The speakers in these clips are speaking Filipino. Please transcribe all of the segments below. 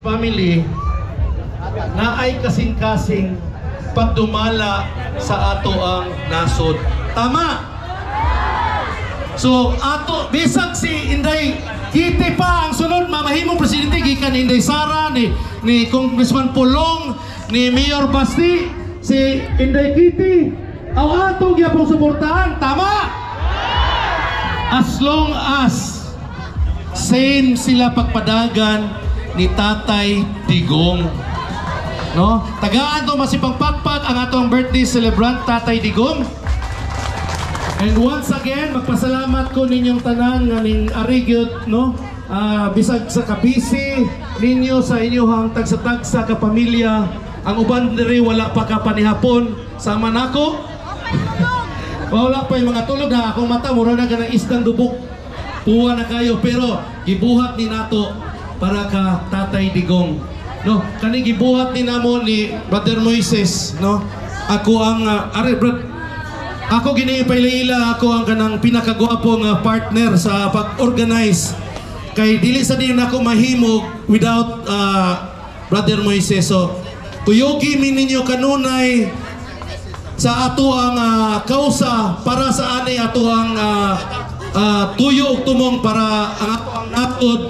family na ay kasing-kasing pagdumala sa ato ang nasod. Tama! So, ato, bisag si Inday Kitty pa ang sunod, mamahimong presidente, gikan ni Inday Sara, ni Congressman Pulong, ni Mayor Basti, si Inday Kitty, ang ato gyapong suportahan. Tama! As long as same sila pagpadagan ni Tatay Digong, no? Tagaan to masipang pakpak ang atong birthday celebrant Tatay Digong. And once again, magpasalamat ko ninyong tanan nga ning arigyot, no? Bisag sa kabisi ninyo sa inyong tagsa-tagsa ka pamilya, ang uban diri wala pa ka panihapon sama nako. Wala pa yung mga tulog na akong mata mura na ganang isdang dubok. Puwa na kayo, pero gibuhat ni nato para ka Tatay Digong, no? Kani gibuhat ni namo ni Brother Moises, no? Ako ang ako ginipaila, ako ang kanang pinakagwapong partner sa pag-organize. Kay dili sa din ako mahimog without Brother Moises. So tuyogi mi ninyo kanunay sa ato ang kausa para sa ani ato ang tuyo ug tumong para ang ato ang natod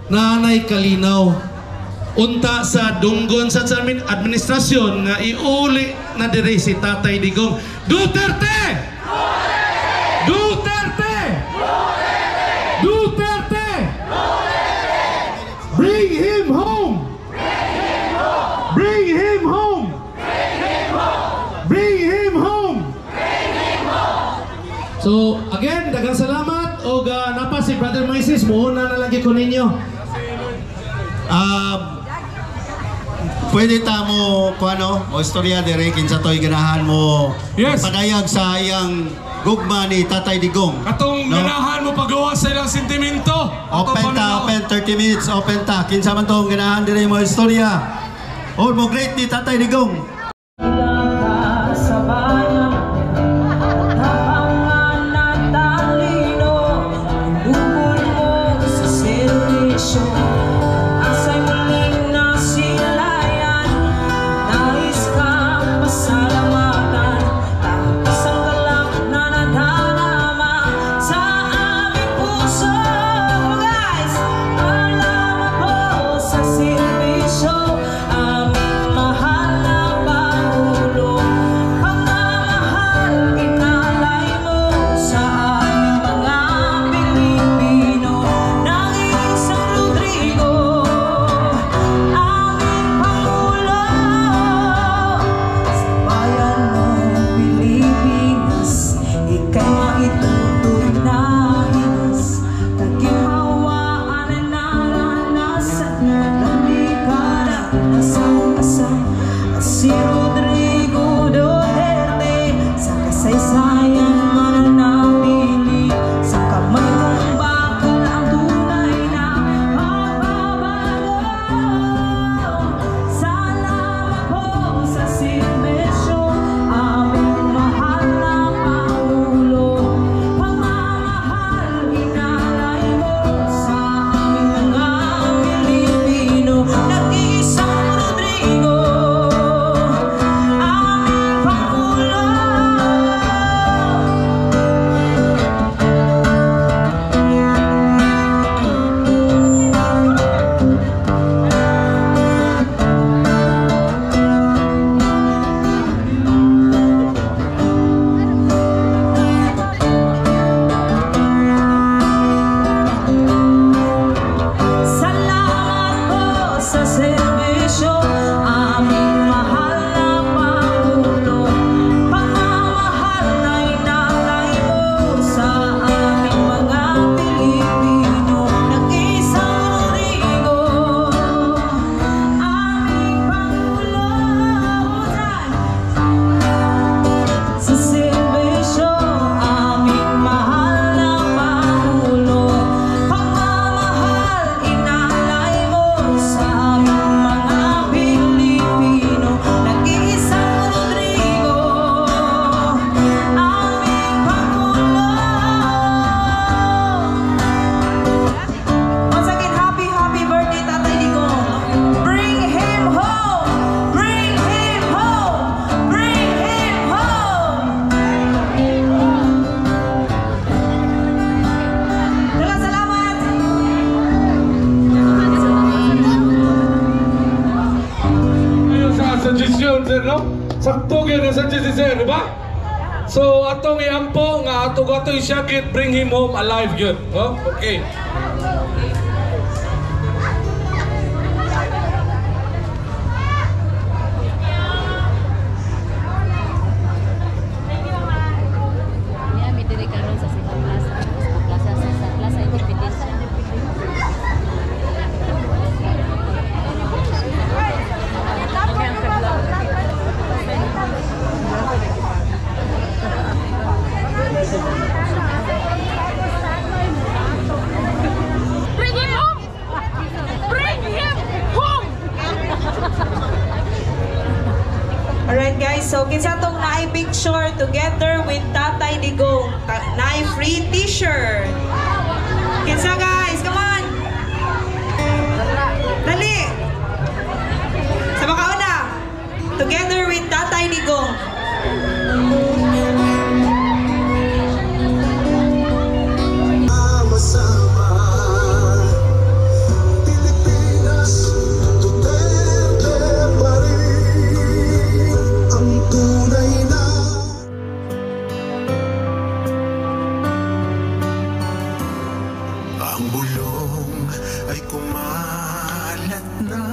nanay kalinaw. Unta sa dunggon sa amin administrasyon nga iuli na diri si Tatay Digong. Duterte! Duterte! Duterte! Duterte! Bring him home! Bring him home! Bring him home! So again, daghang salamat o napa si Brother Moises mo na nalagi ko ninyo. Pwede ta mo kuano o istorya dire kinsa toy ganahan mo padayag sa iyang gugma ni Tatay Digong. Katong ganahan mo pagawa sa ilang sentimento. Open 30 minutes open ta. Kinsa man tong ganahan dire mo istorya. O mo great ni Tatay Digong. no? Sakto gyud sa si sir, di ba? So atong iampo nga atong isyakit, bring him home alive gyud, no? Okay. Alright guys, so kinsa tong naay picture together with Tatay Digong, naay free t-shirt. Kinsa guys, come on. Dali. Sa makauna. Together with Tatay Digong. Ang bulong ay kumalat na,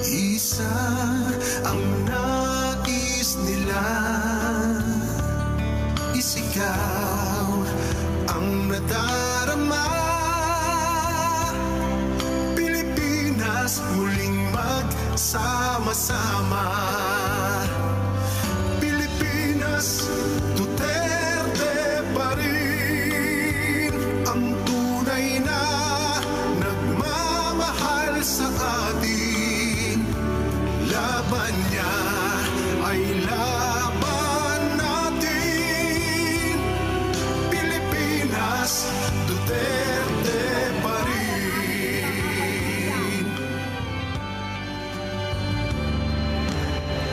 isa ang nais nila, isigaw ang nadarama. Pilipinas muling magsama-sama. Pilipinas, Duterte pa rin ang tunay na nagmamahal sa atin. Laban niya ay laban natin. Pilipinas, Duterte pa rin.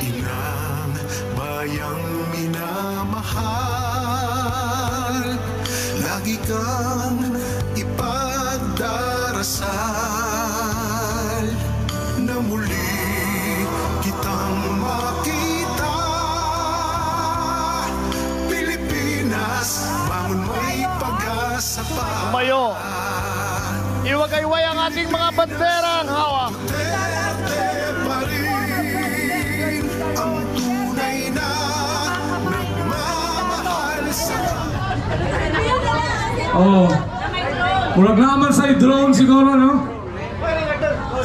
Inang bayang minamahal, lagi kang ipagdarasal na muli kitang makita. Pilipinas, bangon may pag-asa pa. Tumayo. Iwagayway ang ating mga banderang hawak. Duterte pa rin ang tunay na nagmamahal sa Oh. Murag naman sa drone siguro, no?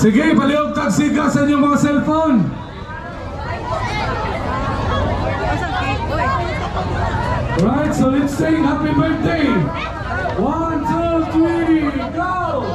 Sige, palihog tagsiga sa inyong mga cellphone. Right, so let's sing happy birthday. 1, 2, 3, go!